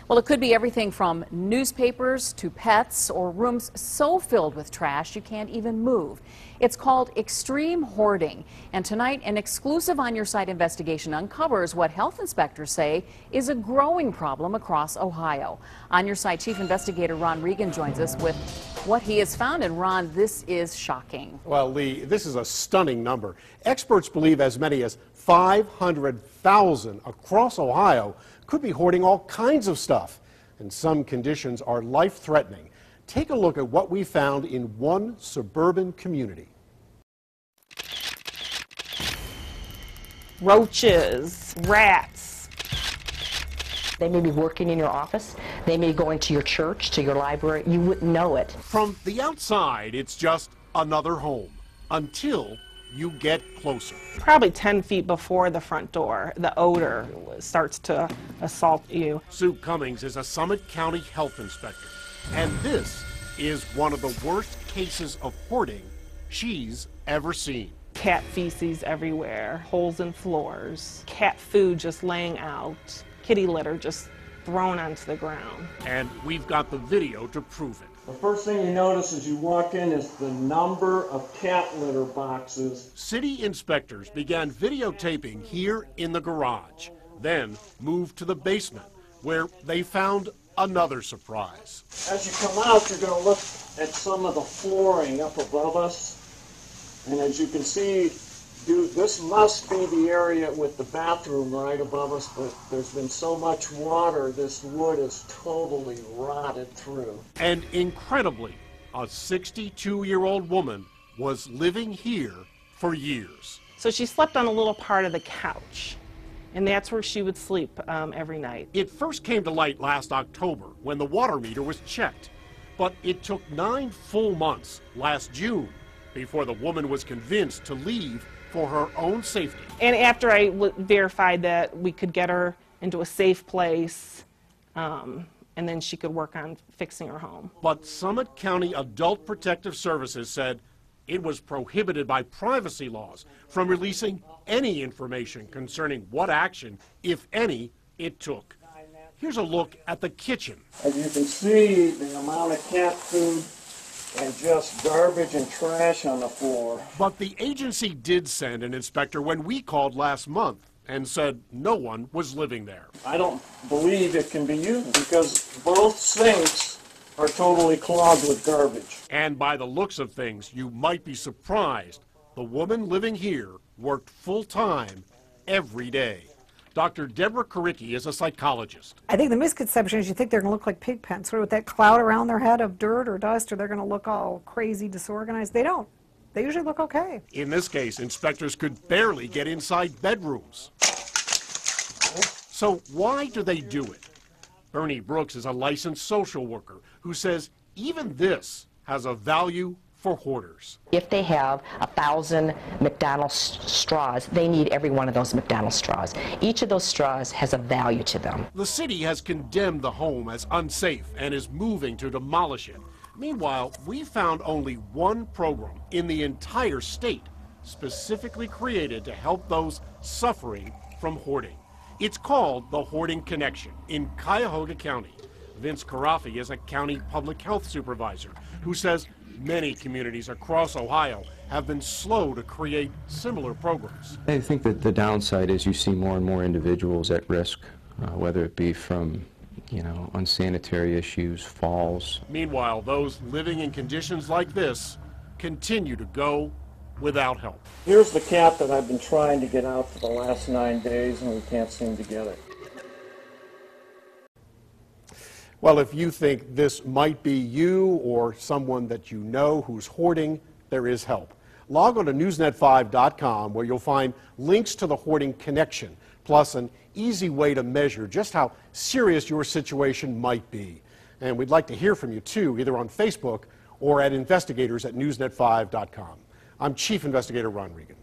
Well, it could be everything from newspapers to pets or rooms so filled with trash you can't even move. It's called extreme hoarding. And tonight, an exclusive On Your Site investigation uncovers what health inspectors say is a growing problem across Ohio. On Your Site Chief Investigator Regan joins us with what he has found. And Ron, this is shocking. Well, Lee, this is a stunning number. Experts believe as many as 500,000 across Ohio could be hoarding all kinds of stuff, and some conditions are life-threatening. Take a look at what we found in one suburban community. Roaches, rats. They may be working in your office. They may be going to your church, to your library. You wouldn't know it. From the outside, it's just another home until you get closer. Probably 10 feet before the front door, the odor starts to assault you. Sue Cummings is a Summit County health inspector, and this is one of the worst cases of hoarding she's ever seen. Cat feces everywhere, holes in floors, cat food just laying out, kitty litter just thrown onto the ground. And we've got the video to prove it. The first thing you notice as you walk in is the number of cat litter boxes. City inspectors began videotaping here in the garage, then moved to the basement, where they found another surprise. As you come out, you're going to look at some of the flooring up above us. And as you can see, this must be the area with the bathroom right above us, but there's been so much water, this wood is totally rotted through. And incredibly, a 62-year-old woman was living here for years. So she slept on a little part of the couch, and that's where she would sleep every night. It first came to light last October when the water meter was checked, but it took 9 full months last June before the woman was convinced to leave for her own safety. And after I verified that we could get her into a safe place, and then she could work on fixing her home. But Summit County Adult Protective Services said it was prohibited by privacy laws from releasing any information concerning what action, if any, it took. Here's a look at the kitchen. As you can see, the amount of cat food and just garbage and trash on the floor. But the agency did send an inspector when we called last month and said no one was living there. I don't believe it can be used because both sinks are totally clogged with garbage. And by the looks of things, you might be surprised. The woman living here worked full-time every day. Dr. Deborah Karicki is a psychologist. I think the misconception is you think they're going to look like pig pens, sort of with that cloud around their head of dirt or dust, or they're going to look all crazy, disorganized. They don't. They usually look okay. In this case, inspectors could barely get inside bedrooms. So why do they do it? Bernie Brooks is a licensed social worker who says even this has a value for hoarders. If they have 1,000 McDonald's straws, they need every one of those McDonald's straws. Each of those straws has a value to them. The city has condemned the home as unsafe and is moving to demolish it. Meanwhile, we found only one program in the entire state specifically created to help those suffering from hoarding. It's called the Hoarding Connection in Cuyahoga County. Vince Carafi is a county public health supervisor who says many communities across Ohio have been slow to create similar programs. I think that the downside is you see more and more individuals at risk, whether it be from, unsanitary issues, falls. Meanwhile, those living in conditions like this continue to go without help. Here's the cat that I've been trying to get out for the last 9 days, and we can't seem to get it. Well, if you think this might be you or someone that you know who's hoarding, there is help. Log on to newsnet5.com where you'll find links to the Hoarding Connection, plus an easy way to measure just how serious your situation might be. And we'd like to hear from you too, either on Facebook or at investigators@newsnet5.com. I'm Chief Investigator Ron Regan.